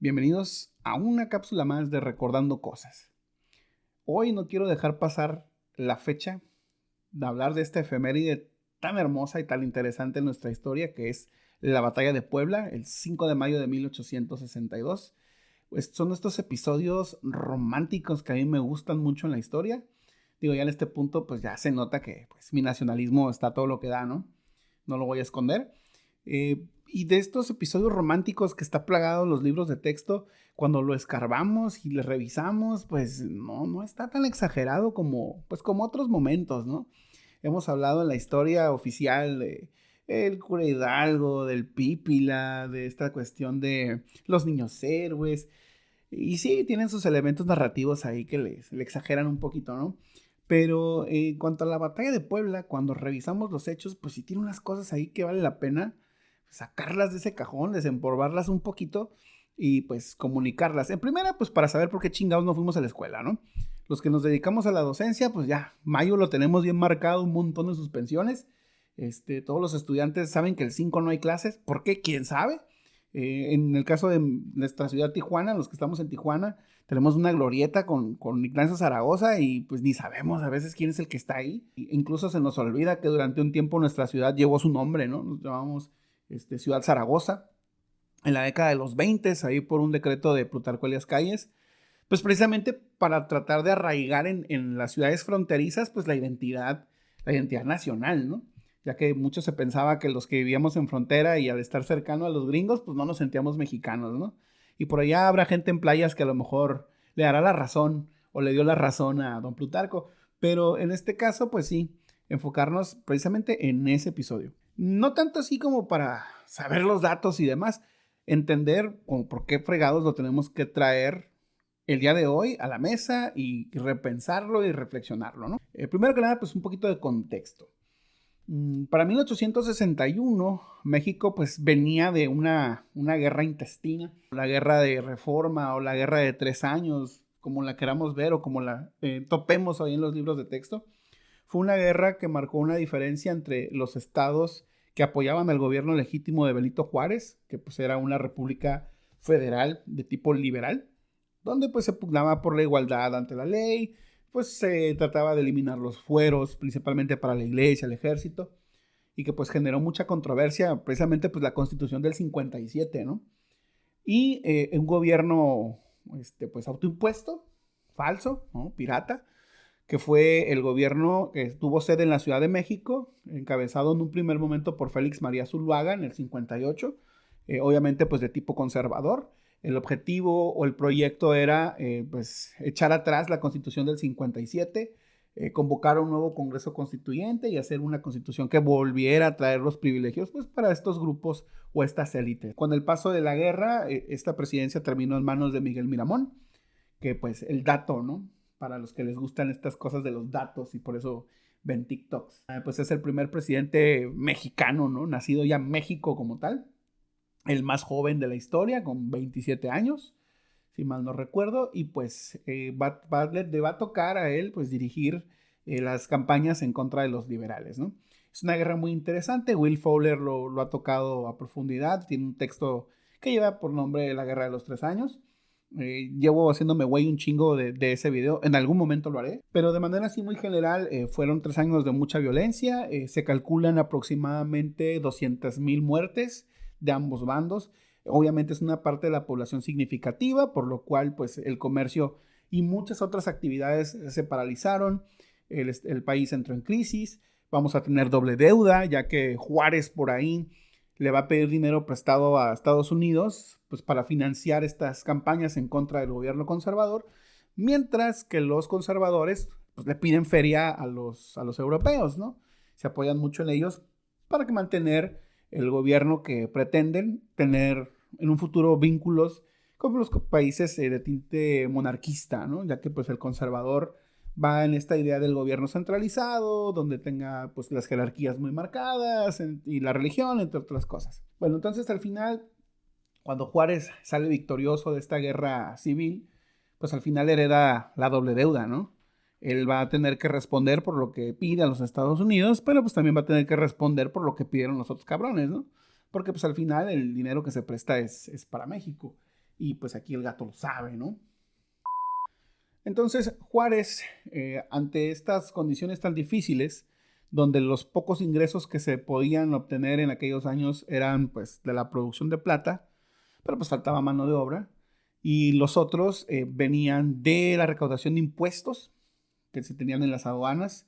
Bienvenidos a una cápsula más de Recordando Cosas. Hoy no quiero dejar pasar la fecha de hablar de esta efeméride tan hermosa y tan interesante en nuestra historia, que es la Batalla de Puebla, el 5 de mayo de 1862. Pues son estos episodios románticos que a mí me gustan mucho en la historia. Digo, ya en este punto, pues ya se nota que pues, mi nacionalismo está todo lo que da, ¿no? No lo voy a esconder. Y de estos episodios románticos que está plagado en los libros de texto, cuando lo escarbamos y le revisamos, pues no está tan exagerado como otros momentos, ¿no? Hemos hablado en la historia oficial de el cura Hidalgo, del Pípila, de esta cuestión de los niños héroes. Y sí, tienen sus elementos narrativos ahí que le exageran un poquito, ¿no? Pero en cuanto a la batalla de Puebla, cuando revisamos los hechos, pues sí tiene unas cosas ahí que vale la pena sacarlas de ese cajón, desempolvarlas un poquito y pues comunicarlas. En primera, pues para saber por qué chingados no fuimos a la escuela, ¿no? Los que nos dedicamos a la docencia, pues ya, mayo lo tenemos bien marcado, un montón de suspensiones. Todos los estudiantes saben que el 5 no hay clases. ¿Por qué? ¿Quién sabe? En el caso de nuestra ciudad Tijuana, los que estamos en Tijuana, tenemos una glorieta con Ignacio Zaragoza y pues ni sabemos a veces quién es el que está ahí. Incluso se nos olvida que durante un tiempo nuestra ciudad llevó su nombre, ¿no? Nos llamamos Ciudad Zaragoza. En la década de los 20, ahí por un decreto de Plutarco Elías Calles, pues precisamente para tratar de arraigar en las ciudades fronterizas, pues la identidad nacional, ¿no? Ya que mucho se pensaba que los que vivíamos en frontera y al estar cercano a los gringos, pues no nos sentíamos mexicanos, ¿no? Y por allá habrá gente en playas que a lo mejor le dará la razón o le dio la razón a don Plutarco, pero en este caso, pues sí, enfocarnos precisamente en ese episodio. No tanto así como para saber los datos y demás, entender como por qué fregados lo tenemos que traer el día de hoy a la mesa y repensarlo y reflexionarlo, ¿no? Primero que nada, pues un poquito de contexto. Para 1861, México pues venía de una guerra intestina, la guerra de Reforma o la guerra de 3 años, como la queramos ver o como la topemos ahí en los libros de texto. Fue una guerra que marcó una diferencia entre los estados que apoyaban al gobierno legítimo de Benito Juárez, que pues era una república federal de tipo liberal, donde pues se pugnaba por la igualdad ante la ley, pues se trataba de eliminar los fueros, principalmente para la iglesia, el ejército, y que pues generó mucha controversia, precisamente pues la Constitución del 57, ¿no? Y un gobierno pues autoimpuesto, falso, ¿no? Pirata, que fue el gobierno que tuvo sede en la Ciudad de México, encabezado en un primer momento por Félix María Zuluaga en el 58, obviamente pues de tipo conservador. El objetivo o el proyecto era pues echar atrás la Constitución del 57, convocar un nuevo Congreso Constituyente y hacer una constitución que volviera a traer los privilegios pues para estos grupos o estas élites. Con el paso de la guerra, esta presidencia terminó en manos de Miguel Miramón, que pues el dato, ¿no? Para los que les gustan estas cosas de los datos y por eso ven TikToks. Pues es el primer presidente mexicano, ¿no? Nacido ya en México como tal. El más joven de la historia, con 27 años, si mal no recuerdo. Y pues le va a tocar a él pues dirigir las campañas en contra de los liberales, ¿no? Es una guerra muy interesante. Will Fowler lo ha tocado a profundidad. Tiene un texto que lleva por nombre La Guerra de los 3 años. Llevo haciéndome güey un chingo de ese video. En algún momento lo haré. Pero de manera así muy general, fueron 3 años de mucha violencia. Se calculan aproximadamente 200,000 muertes de ambos bandos. Obviamente es una parte de la población significativa, por lo cual pues el comercio y muchas otras actividades se paralizaron. El país entró en crisis. Vamos a tener doble deuda, ya que Juárez por ahí le va a pedir dinero prestado a Estados Unidos pues para financiar estas campañas en contra del gobierno conservador, mientras que los conservadores pues, le piden feria a los europeos, ¿no? Se apoyan mucho en ellos para que mantener el gobierno que pretenden tener en un futuro vínculos con los países de tinte monarquista, ¿no? Ya que pues el conservador va en esta idea del gobierno centralizado, donde tenga pues las jerarquías muy marcadas y la religión, entre otras cosas. Bueno, entonces al final, cuando Juárez sale victorioso de esta guerra civil, pues al final hereda la doble deuda, ¿no? Él va a tener que responder por lo que pide a los Estados Unidos, pero pues también va a tener que responder por lo que pidieron los otros cabrones, ¿no? Porque pues al final el dinero que se presta es para México. y pues aquí el gato lo sabe, ¿no? Entonces Juárez, ante estas condiciones tan difíciles, donde los pocos ingresos que se podían obtener en aquellos años eran pues de la producción de plata, pero pues faltaba mano de obra, y los otros venían de la recaudación de impuestos que se tenían en las aduanas,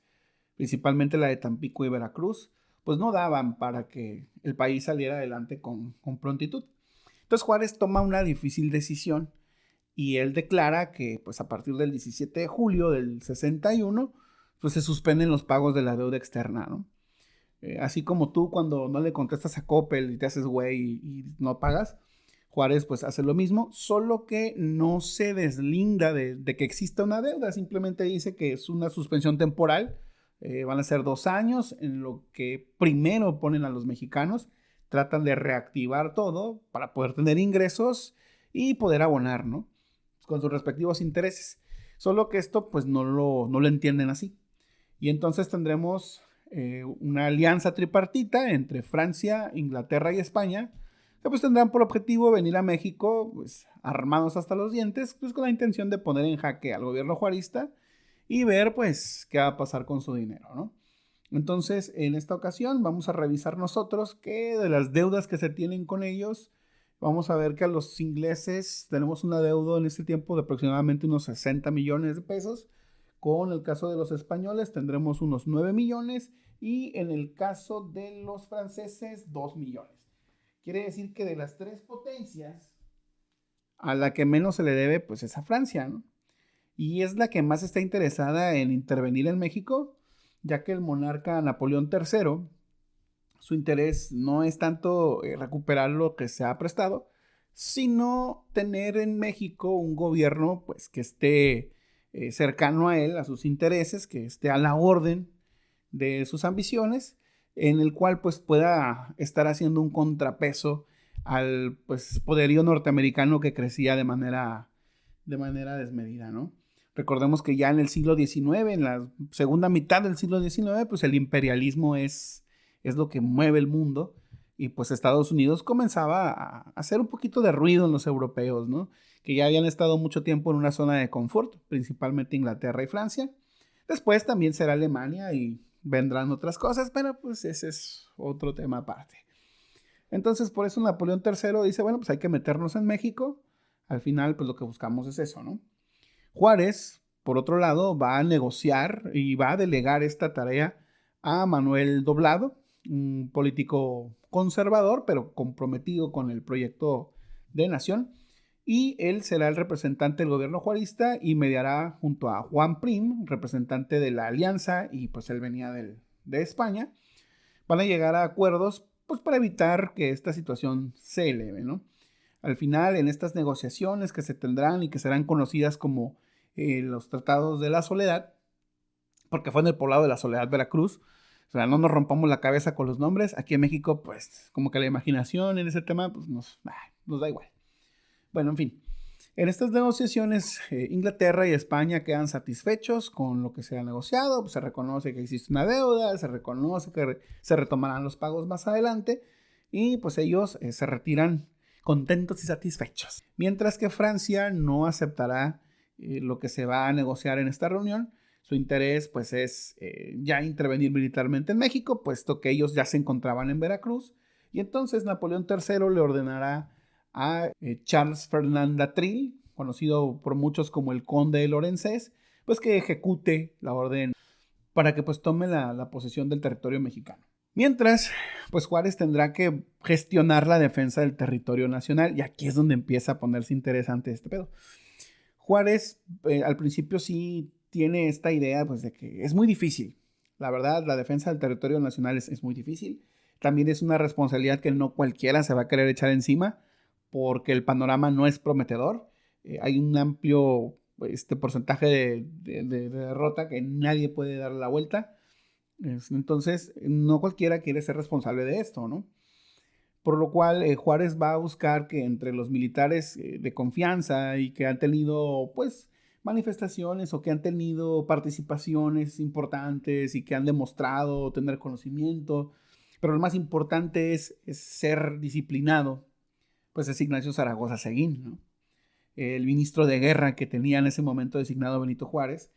principalmente la de Tampico y Veracruz, pues no daban para que el país saliera adelante con prontitud. Entonces Juárez toma una difícil decisión y él declara que pues a partir del 17 de julio del 61 pues se suspenden los pagos de la deuda externa, ¿no? Así como tú cuando no le contestas a Coppel y te haces güey y no pagas, Juárez pues hace lo mismo, solo que no se deslinda de que exista una deuda, simplemente dice que es una suspensión temporal, van a ser 2 años en lo que primero ponen a los mexicanos, tratan de reactivar todo para poder tener ingresos y poder abonar, ¿no? Con sus respectivos intereses. Solo que esto pues no lo entienden así. Y entonces tendremos una alianza tripartita entre Francia, Inglaterra y España, que pues tendrán por objetivo venir a México pues armados hasta los dientes, pues con la intención de poner en jaque al gobierno juarista y ver pues qué va a pasar con su dinero, ¿no? Entonces, en esta ocasión vamos a revisar nosotros qué de las deudas que se tienen con ellos. Vamos a ver que a los ingleses tenemos una deuda en este tiempo de aproximadamente unos 60 millones de pesos. Con el caso de los españoles tendremos unos 9 millones y en el caso de los franceses 2 millones. Quiere decir que de las tres potencias, a la que menos se le debe pues es a Francia, ¿no? Y es la que más está interesada en intervenir en México, ya que el monarca Napoleón III, su interés no es tanto recuperar lo que se ha prestado, sino tener en México un gobierno pues que esté cercano a él, a sus intereses, que esté a la orden de sus ambiciones, en el cual pues pueda estar haciendo un contrapeso al pues poderío norteamericano que crecía de manera desmedida, ¿no? Recordemos que ya en el siglo XIX, en la segunda mitad del siglo XIX, pues el imperialismo es lo que mueve el mundo y pues Estados Unidos comenzaba a hacer un poquito de ruido en los europeos, ¿no? Que ya habían estado mucho tiempo en una zona de confort, principalmente Inglaterra y Francia. Después también será Alemania y vendrán otras cosas, pero pues ese es otro tema aparte. Entonces, por eso Napoleón III dice, bueno, pues hay que meternos en México. Al final, pues lo que buscamos es eso, ¿no? Juárez, por otro lado, va a negociar y va a delegar esta tarea a Manuel Doblado, un político conservador, pero comprometido con el proyecto de nación, y él será el representante del gobierno juarista y mediará junto a Juan Prim, representante de la alianza, y pues él venía de España. Van a llegar a acuerdos pues para evitar que esta situación se eleve, ¿no? Al final, en estas negociaciones que se tendrán y que serán conocidas como los tratados de la soledad, porque fue en el poblado de la Soledad, Veracruz. O sea, no nos rompamos la cabeza con los nombres. Aquí en México, pues, como que la imaginación en ese tema, pues, nos da igual. Bueno, en fin. En estas negociaciones, Inglaterra y España quedan satisfechos con lo que se ha negociado. Pues, se reconoce que existe una deuda, se reconoce que se retomarán los pagos más adelante y pues ellos se retiran contentos y satisfechos. Mientras que Francia no aceptará lo que se va a negociar en esta reunión. Su interés pues es ya intervenir militarmente en México, puesto que ellos ya se encontraban en Veracruz. Y entonces Napoleón III le ordenará a Charles Ferdinand d'Atrille, conocido por muchos como el Conde de Lorenzés, pues que ejecute la orden para que pues tome la posesión del territorio mexicano. Mientras, pues Juárez tendrá que gestionar la defensa del territorio nacional y aquí es donde empieza a ponerse interesante este pedo. Juárez al principio sí tiene esta idea pues de que es muy difícil. La verdad, la defensa del territorio nacional es muy difícil. También es una responsabilidad que no cualquiera se va a querer echar encima porque el panorama no es prometedor. Hay un amplio porcentaje de derrota que nadie puede dar la vuelta. Entonces, no cualquiera quiere ser responsable de esto, ¿no? Por lo cual Juárez va a buscar que entre los militares de confianza y que han tenido, pues, manifestaciones o que han tenido participaciones importantes y que han demostrado tener conocimiento, pero lo más importante es ser disciplinado, pues es Ignacio Zaragoza Seguín, ¿no? el ministro de guerra que tenía en ese momento designado Benito Juárez.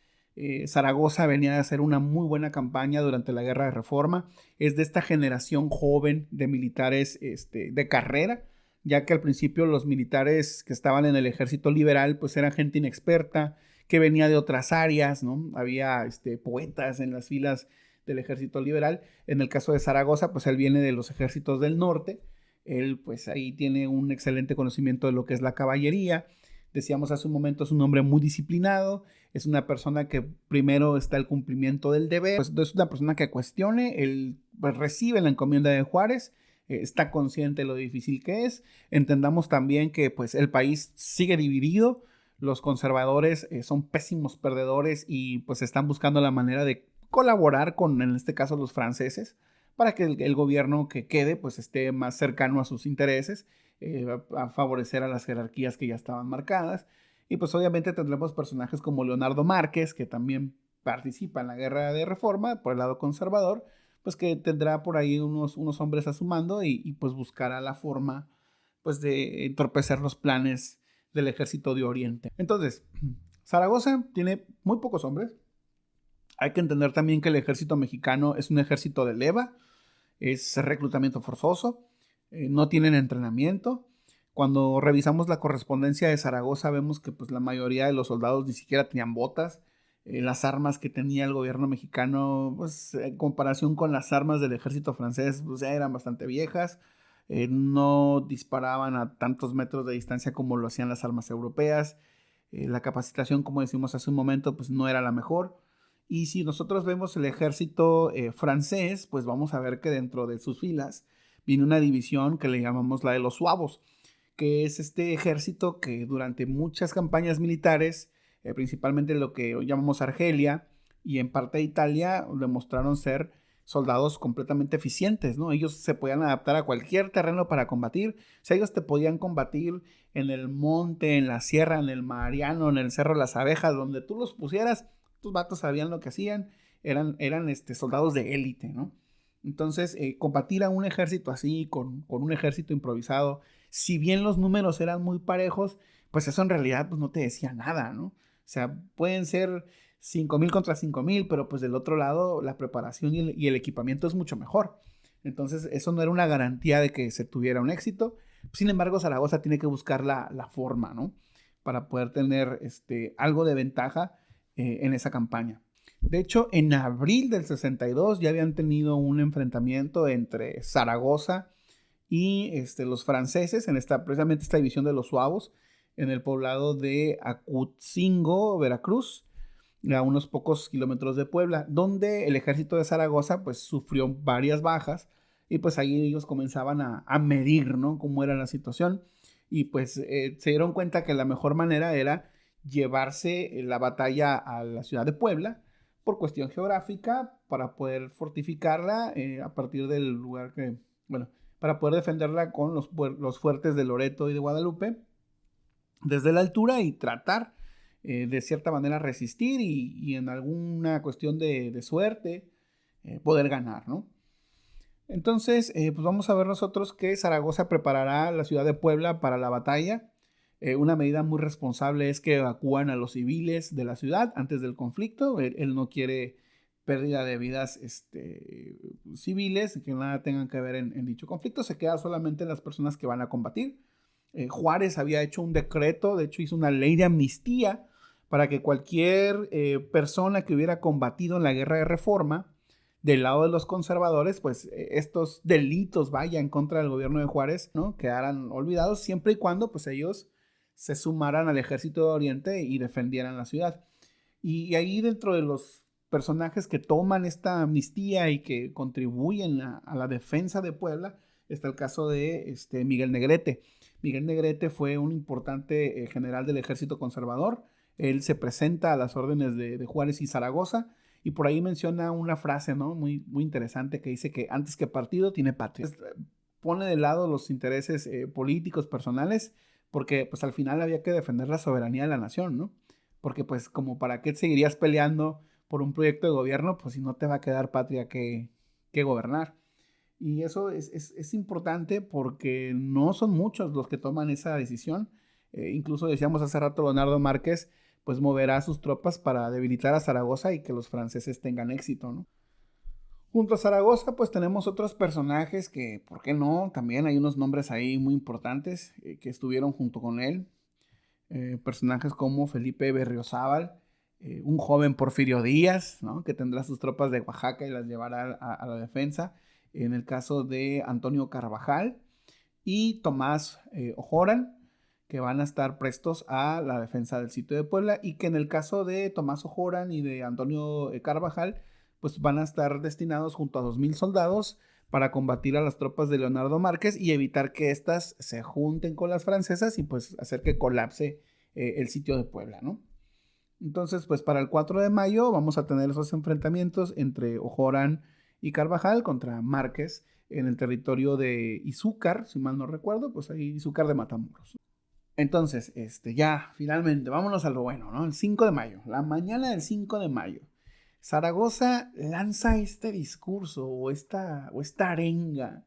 Zaragoza venía a hacer una muy buena campaña durante la Guerra de Reforma. Es de esta generación joven de militares de carrera, ya que al principio los militares que estaban en el ejército liberal pues eran gente inexperta, que venía de otras áreas, ¿no? Había poetas en las filas del ejército liberal. En el caso de Zaragoza, pues él viene de los ejércitos del norte. Él pues ahí tiene un excelente conocimiento de lo que es la caballería. Decíamos hace un momento, es un hombre muy disciplinado, es una persona que primero está el cumplimiento del deber, pues es una persona que cuestione, él pues, recibe la encomienda de Juárez, está consciente de lo difícil que es. Entendamos también que pues el país sigue dividido, los conservadores son pésimos perdedores y pues están buscando la manera de colaborar con, en este caso, los franceses, para que el gobierno que quede pues esté más cercano a sus intereses, a favorecer a las jerarquías que ya estaban marcadas. Y pues obviamente tendremos personajes como Leonardo Márquez, que también participa en la guerra de reforma por el lado conservador, pues que tendrá por ahí unos hombres a su mando y pues buscará la forma pues de entorpecer los planes del ejército de Oriente. Entonces, Zaragoza tiene muy pocos hombres. Hay que entender también que el ejército mexicano es un ejército de leva, es reclutamiento forzoso, no tienen entrenamiento. Cuando revisamos la correspondencia de Zaragoza vemos que pues, la mayoría de los soldados ni siquiera tenían botas. Las armas que tenía el gobierno mexicano, pues en comparación con las armas del ejército francés, pues ya eran bastante viejas. No disparaban a tantos metros de distancia como lo hacían las armas europeas. La capacitación, como decimos hace un momento, pues no era la mejor. Y si nosotros vemos el ejército francés, pues vamos a ver que dentro de sus filas viene una división que le llamamos la de los suavos, que es este ejército que durante muchas campañas militares, principalmente lo que hoy llamamos Argelia y en parte de Italia, demostraron ser soldados completamente eficientes, ¿no? Ellos se podían adaptar a cualquier terreno para combatir. O sea, ellos te podían combatir en el monte, en la sierra, en el Mariano, en el Cerro de las Abejas, donde tú los pusieras, tus vatos sabían lo que hacían, eran soldados de élite, ¿no? Entonces, combatir a un ejército así, con un ejército improvisado, si bien los números eran muy parejos, pues eso en realidad pues, no te decía nada, ¿no? O sea, pueden ser 5,000 contra 5,000, pero pues del otro lado la preparación y el equipamiento es mucho mejor. Entonces, eso no era una garantía de que se tuviera un éxito. Sin embargo, Zaragoza tiene que buscar la forma, ¿no? Para poder tener algo de ventaja en esa campaña. De hecho, en abril del 62 ya habían tenido un enfrentamiento entre Zaragoza y los franceses en precisamente esta división de los suavos en el poblado de Acutzingo, Veracruz, a unos pocos kilómetros de Puebla, donde el ejército de Zaragoza pues sufrió varias bajas y pues ahí ellos comenzaban a medir, ¿no? Cómo era la situación y pues se dieron cuenta que la mejor manera era llevarse la batalla a la ciudad de Puebla por cuestión geográfica para poder fortificarla a partir del lugar que, bueno, para poder defenderla con los fuertes de Loreto y de Guadalupe desde la altura y tratar de cierta manera resistir y en alguna cuestión de suerte poder ganar, ¿no? Entonces, pues vamos a ver nosotros que Zaragoza preparará la ciudad de Puebla para la batalla. Una medida muy responsable es que evacúan a los civiles de la ciudad antes del conflicto. Él no quiere pérdida de vidas civiles que nada tengan que ver en dicho conflicto. Se queda solamente en las personas que van a combatir. Juárez había hecho un decreto, de hecho hizo una ley de amnistía para que cualquier persona que hubiera combatido en la guerra de reforma del lado de los conservadores, pues estos delitos, vaya, en contra del gobierno de Juárez, ¿no? Quedaran olvidados siempre y cuando pues ellos se sumaran al ejército de Oriente y defendieran la ciudad. Y ahí dentro de los personajes que toman esta amnistía y que contribuyen a la defensa de Puebla, está el caso de Miguel Negrete. Miguel Negrete fue un importante general del ejército conservador. Él se presenta a las órdenes de Juárez y Zaragoza y por ahí menciona una frase, ¿no? Muy, muy interesante que dice que antes que partido tiene patria. Pone de lado los intereses políticos, personales, porque pues al final había que defender la soberanía de la nación, ¿no? Porque pues como para qué seguirías peleando por un proyecto de gobierno, pues si no te va a quedar patria que gobernar. Y eso es importante porque no son muchos los que toman esa decisión. Incluso decíamos hace rato, Leonardo Márquez pues moverá sus tropas para debilitar a Zaragoza y que los franceses tengan éxito, ¿no? Junto a Zaragoza, pues tenemos otros personajes que, ¿por qué no? También hay unos nombres ahí muy importantes que estuvieron junto con él. Personajes como Felipe Berriozábal, un joven Porfirio Díaz, ¿no? Que tendrá sus tropas de Oaxaca y las llevará a la defensa. En el caso de Antonio Carvajal y Tomás Ojoran, que van a estar prestos a la defensa del sitio de Puebla, y que en el caso de Tomás Ojoran y de Antonio Carvajal, pues van a estar destinados junto a 2,000 soldados para combatir a las tropas de Leonardo Márquez y evitar que éstas se junten con las francesas y pues hacer que colapse el sitio de Puebla, ¿no? Entonces, pues para el 4 de mayo vamos a tener esos enfrentamientos entre Ojoran y Carvajal contra Márquez en el territorio de Izúcar, si mal no recuerdo, pues ahí Izúcar de Matamoros. Entonces, ya, finalmente, vámonos a lo bueno, ¿no? El 5 de mayo, la mañana del 5 de mayo, Zaragoza lanza este discurso o esta arenga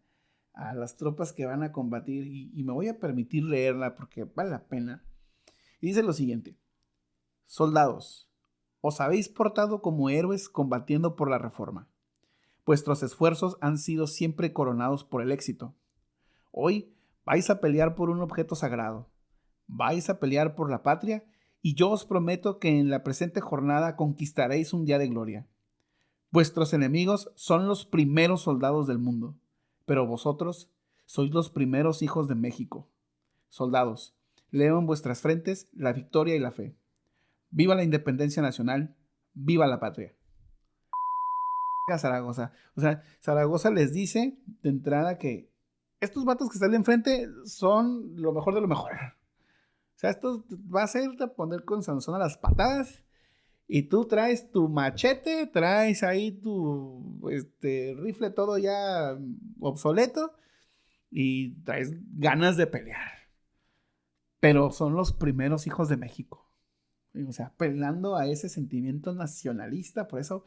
a las tropas que van a combatir y me voy a permitir leerla porque vale la pena. Y dice lo siguiente: soldados, os habéis portado como héroes combatiendo por la reforma. Vuestros esfuerzos han sido siempre coronados por el éxito. Hoy vais a pelear por un objeto sagrado. Vais a pelear por la patria y yo os prometo que en la presente jornada conquistaréis un día de gloria. Vuestros enemigos son los primeros soldados del mundo, pero vosotros sois los primeros hijos de México. Soldados, leo en vuestras frentes la victoria y la fe. Viva la independencia nacional, viva la patria. Zaragoza. O sea, Zaragoza les dice de entrada que estos vatos que están enfrente son lo mejor de lo mejor. O sea, esto va a hacerte poner con Sansón a las patadas y tú traes tu machete, traes ahí tu rifle todo ya obsoleto y traes ganas de pelear. Pero son los primeros hijos de México. O sea, apelando a ese sentimiento nacionalista, por eso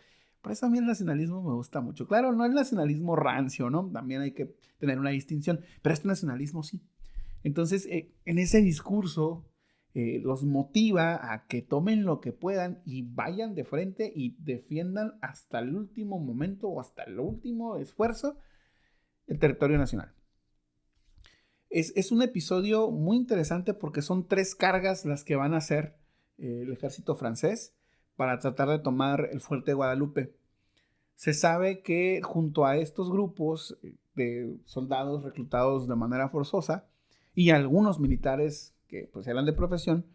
a mí el nacionalismo me gusta mucho. Claro, no el nacionalismo rancio, ¿no? También hay que tener una distinción, pero este nacionalismo sí. Entonces, en ese discurso los motiva a que tomen lo que puedan y vayan de frente y defiendan hasta el último momento o hasta el último esfuerzo el territorio nacional. Es un episodio muy interesante porque son 3 cargas las que van a hacer el ejército francés para tratar de tomar el fuerte de Guadalupe. Se sabe que junto a estos grupos de soldados reclutados de manera forzosa y algunos militares que pues eran de profesión,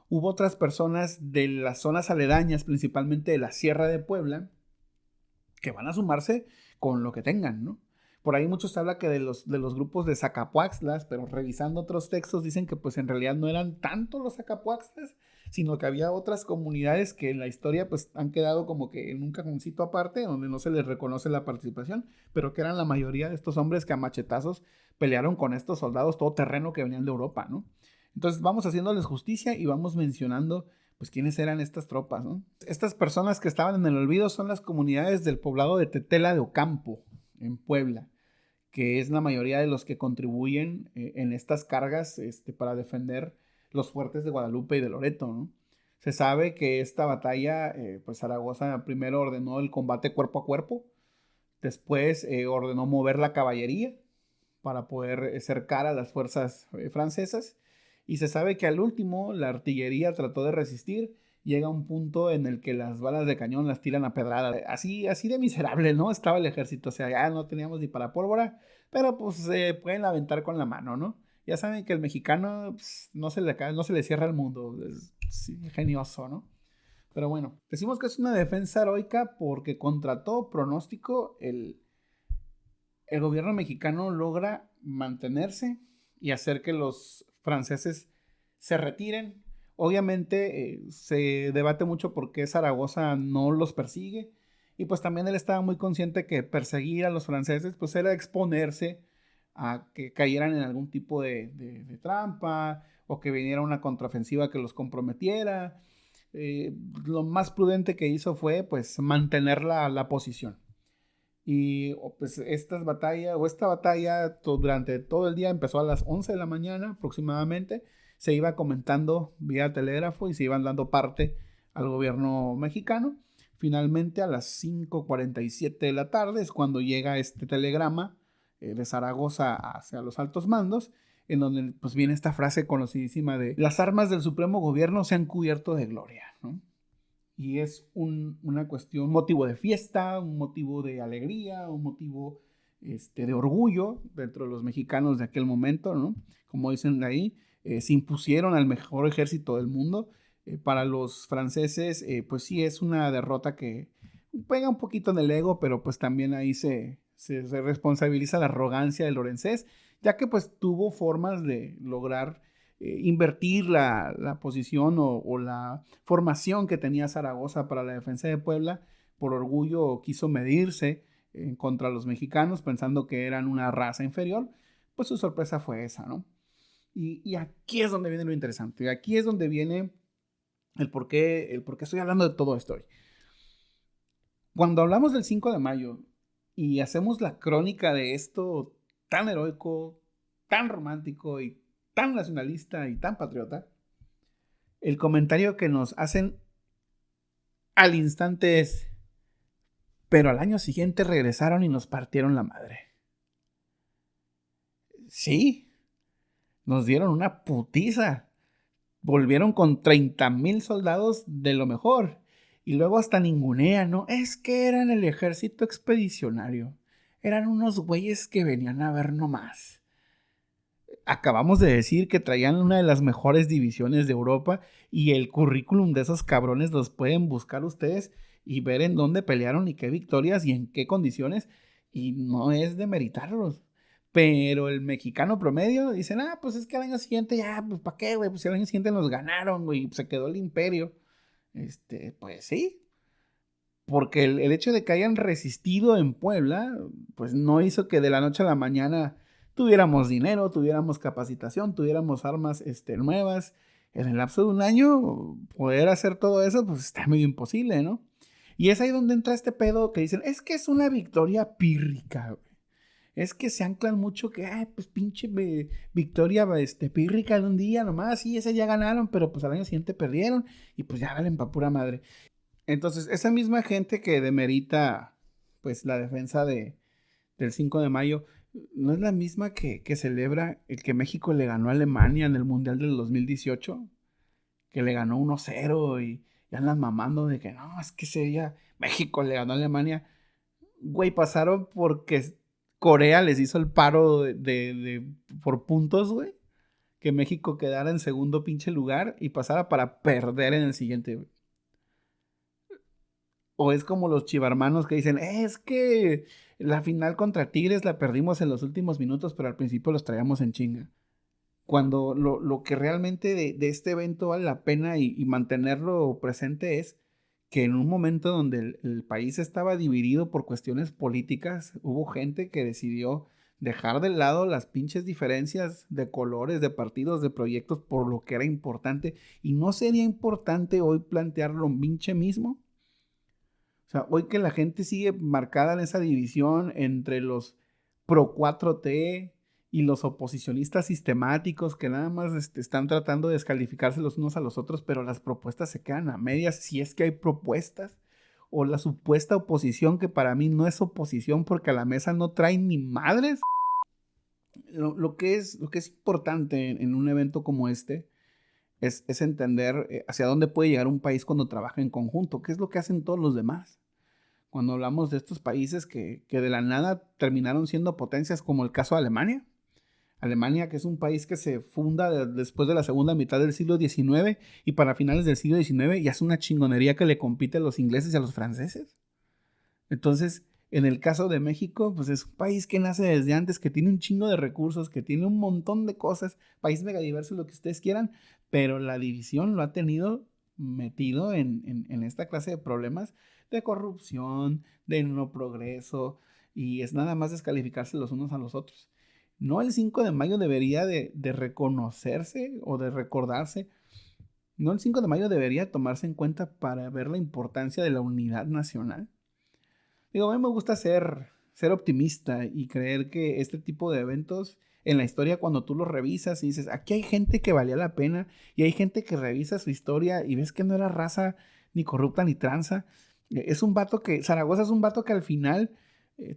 hubo otras personas de las zonas aledañas, principalmente de la Sierra de Puebla, que van a sumarse con lo que tengan, ¿no? Por ahí mucho se habla que de los grupos de Zacapuaxtlas, pero revisando otros textos dicen que pues en realidad no eran tanto los Zacapuaxtlas, sino que había otras comunidades que en la historia pues han quedado como que en un cajoncito aparte, donde no se les reconoce la participación, pero que eran la mayoría de estos hombres que a machetazos pelearon con estos soldados todoterreno que venían de Europa, ¿no? Entonces vamos haciéndoles justicia y vamos mencionando pues quiénes eran estas tropas, ¿no? Estas personas que estaban en el olvido son las comunidades del poblado de Tetela de Ocampo, en Puebla, que es la mayoría de los que contribuyen en estas cargas para defender los fuertes de Guadalupe y de Loreto, ¿no? Se sabe que esta batalla, pues Zaragoza primero ordenó el combate cuerpo a cuerpo, después ordenó mover la caballería para poder cercar a las fuerzas francesas, y se sabe que al último la artillería trató de resistir. Llega un punto en el que las balas de cañón las tiran a pedradas. Así de miserable, ¿no? Estaba el ejército. O sea, ya no teníamos ni para pólvora, pero pues se pueden aventar con la mano, ¿no? Ya saben que el mexicano pues, no se le cierra el mundo. Es ingenioso, ¿no? Pero bueno, decimos que es una defensa heroica porque contra todo pronóstico el gobierno mexicano logra mantenerse y hacer que los franceses se retiren. Obviamente se debate mucho por qué Zaragoza no los persigue, y pues también él estaba muy consciente que perseguir a los franceses pues era exponerse a que cayeran en algún tipo de trampa o que viniera una contraofensiva que los comprometiera. Lo más prudente que hizo fue pues mantener la posición. Y pues esta batalla durante todo el día empezó a las 11 de la mañana aproximadamente se iba comentando vía telégrafo y se iban dando parte al gobierno mexicano. Finalmente a las 5:47 de la tarde es cuando llega este telegrama de Zaragoza hacia los altos mandos, en donde pues viene esta frase conocidísima de las armas del supremo gobierno se han cubierto de gloria, ¿no? Y es una cuestión, un motivo de fiesta, un motivo de alegría, un motivo de orgullo dentro de los mexicanos de aquel momento, ¿no? Como dicen ahí, se impusieron al mejor ejército del mundo. Para los franceses, pues sí es una derrota que pega un poquito en el ego, pero pues también ahí se responsabiliza la arrogancia de Lorenzés, ya que pues tuvo formas de lograr invertir la posición o la formación que tenía Zaragoza para la defensa de Puebla. Por orgullo quiso medirse contra los mexicanos pensando que eran una raza inferior. Pues su sorpresa fue esa, ¿no? Y aquí es donde viene lo interesante. Aquí es donde viene el por qué estoy hablando de todo esto hoy. Cuando hablamos del 5 de mayo y hacemos la crónica de esto tan heroico, tan romántico y tan nacionalista y tan patriota, el comentario que nos hacen al instante es: pero al año siguiente regresaron y nos partieron la madre. Sí, nos dieron una putiza. Volvieron con 30,000 soldados de lo mejor. Y luego hasta ningunean, ¿no? Es que eran el ejército expedicionario. Eran unos güeyes que venían a ver nomás. Acabamos de decir que traían una de las mejores divisiones de Europa y el currículum de esos cabrones los pueden buscar ustedes y ver en dónde pelearon y qué victorias y en qué condiciones, y no es de meritarlos. Pero el mexicano promedio dice, pues es que al año siguiente ya, pues ¿para qué, güey? Pues el año siguiente nos ganaron, güey, se quedó el imperio. Pues sí, porque el hecho de que hayan resistido en Puebla, pues no hizo que de la noche a la mañana tuviéramos dinero, tuviéramos capacitación, tuviéramos armas nuevas. En el lapso de un año, poder hacer todo eso, pues está medio imposible, ¿no? Y es ahí donde entra este pedo que dicen, es que es una victoria pírrica, güey. Es que se anclan mucho que, pues pinche victoria pírrica de un día nomás, sí, ese ya ganaron, pero pues al año siguiente perdieron y pues ya valen pa' pura madre. Entonces, esa misma gente que demerita pues la defensa del 5 de mayo, ¿no es la misma que celebra el que México le ganó a Alemania en el Mundial del 2018? Que le ganó 1-0 y andan mamando de que no, es que sería México le ganó a Alemania. Güey, pasaron porque Corea les hizo el paro por puntos, güey. Que México quedara en segundo pinche lugar y pasara para perder en el siguiente, güey. O es como los chivarmanos que dicen, es que la final contra Tigres la perdimos en los últimos minutos, pero al principio los traíamos en chinga. Cuando lo que realmente de este evento vale la pena y mantenerlo presente es que en un momento donde el país estaba dividido por cuestiones políticas, hubo gente que decidió dejar de lado las pinches diferencias de colores, de partidos, de proyectos por lo que era importante. Y no sería importante hoy plantear lo pinche mismo. O sea, hoy que la gente sigue marcada en esa división entre los pro 4T y los oposicionistas sistemáticos que nada más están tratando de descalificarse los unos a los otros, pero las propuestas se quedan a medias, si es que hay propuestas, o la supuesta oposición, que para mí no es oposición porque a la mesa no traen ni madres. Lo que es importante en un evento como este es entender hacia dónde puede llegar un país cuando trabaja en conjunto, qué es lo que hacen todos los demás. Cuando hablamos de estos países que de la nada terminaron siendo potencias, como el caso de Alemania. Alemania, que es un país que se funda después de la segunda mitad del siglo XIX y para finales del siglo XIX ya es una chingonería que le compite a los ingleses y a los franceses. Entonces, en el caso de México, pues es un país que nace desde antes, que tiene un chingo de recursos, que tiene un montón de cosas, país megadiverso, lo que ustedes quieran, pero la división lo ha tenido metido en esta clase de problemas de corrupción, de no progreso, y es nada más descalificarse los unos a los otros. No, el 5 de mayo debería de reconocerse o de recordarse. No, el 5 de mayo debería tomarse en cuenta para ver la importancia de la unidad nacional. Digo, a mí me gusta ser optimista y creer que este tipo de eventos en la historia cuando tú lo revisas y dices, aquí hay gente que valía la pena y hay gente que revisa su historia y ves que no era raza ni corrupta ni tranza. Es un vato que, Zaragoza es un vato que al final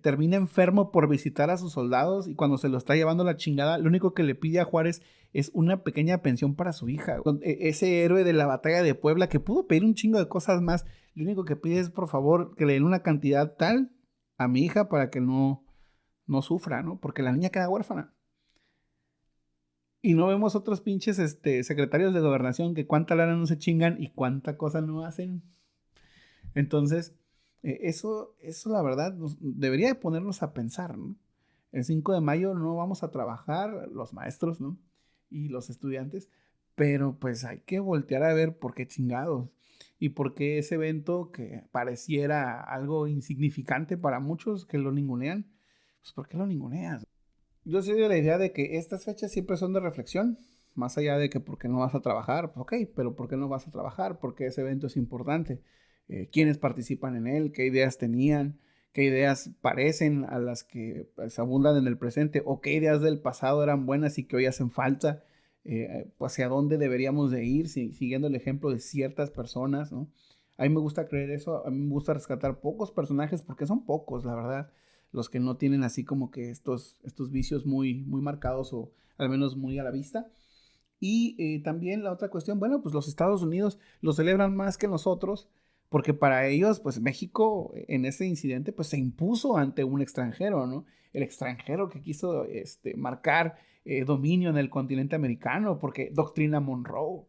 termina enfermo por visitar a sus soldados y cuando se lo está llevando la chingada, lo único que le pide a Juárez es una pequeña pensión para su hija. Ese héroe de la batalla de Puebla que pudo pedir un chingo de cosas más, lo único que pide es por favor que le den una cantidad tal a mi hija para que no sufra, ¿no? Porque la niña queda huérfana. Y no vemos otros pinches secretarios de gobernación que cuánta lana no se chingan y cuánta cosa no hacen. Entonces, eso la verdad debería de ponernos a pensar, ¿no? El 5 de mayo no vamos a trabajar los maestros, ¿no? Y los estudiantes, pero pues hay que voltear a ver por qué chingados y por qué ese evento que pareciera algo insignificante para muchos que lo ningunean, pues ¿por qué lo ninguneas? Yo soy de la idea de que estas fechas siempre son de reflexión, más allá de que por qué no vas a trabajar, pues, ok, pero ¿por qué no vas a trabajar? Porque ese evento es importante. ¿Quiénes participan en él? ¿Qué ideas tenían? ¿Qué ideas parecen a las que pues, abundan en el presente? ¿O qué ideas del pasado eran buenas y que hoy hacen falta? Pues, ¿hacia dónde deberíamos de ir? Siguiendo el ejemplo de ciertas personas, ¿no? A mí me gusta creer eso, a mí me gusta rescatar pocos personajes porque son pocos, la verdad, los que no tienen así como que estos vicios muy, muy marcados o al menos muy a la vista. Y también la otra cuestión, bueno, pues los Estados Unidos lo celebran más que nosotros, porque para ellos, pues México en ese incidente, pues se impuso ante un extranjero, ¿no? El extranjero que quiso marcar dominio en el continente americano, porque doctrina Monroe,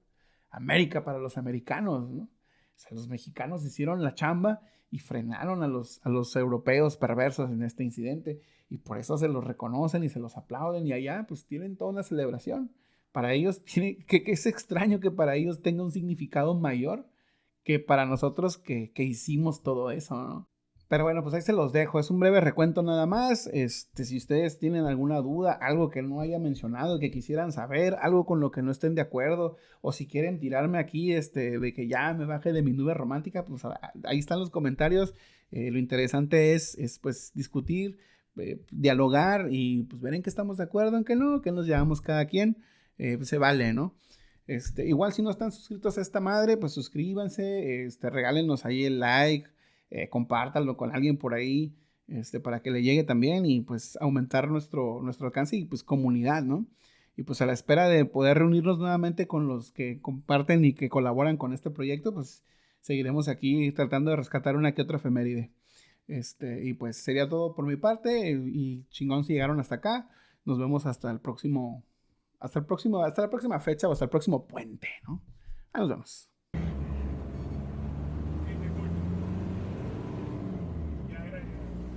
América para los americanos, ¿no? O sea, los mexicanos hicieron la chamba y frenaron a los europeos perversos en este incidente, y por eso se los reconocen y se los aplauden, y allá pues tienen toda una celebración. Para ellos que es extraño que para ellos tenga un significado mayor que para nosotros que hicimos todo eso, ¿no? Pero bueno, pues ahí se los dejo. Es un breve recuento nada más. Si ustedes tienen alguna duda, algo que no haya mencionado, que quisieran saber, algo con lo que no estén de acuerdo, o si quieren tirarme aquí, de que ya me baje de mi nube romántica, pues ahí están los comentarios. Lo interesante es pues discutir, dialogar y pues ver en qué estamos de acuerdo, en qué no, que nos llevamos cada quien. Pues se vale, ¿no? Igual si no están suscritos a esta madre, pues suscríbanse, regálenos ahí el like, compártanlo con alguien por ahí, para que le llegue también y pues aumentar nuestro alcance y pues comunidad, ¿no? Y pues a la espera de poder reunirnos nuevamente con los que comparten y que colaboran con este proyecto, pues seguiremos aquí tratando de rescatar una que otra efeméride. Y pues sería todo por mi parte y chingón si llegaron hasta acá. Nos vemos hasta la próxima fecha o hasta el próximo puente, ¿no? Ahí nos vemos.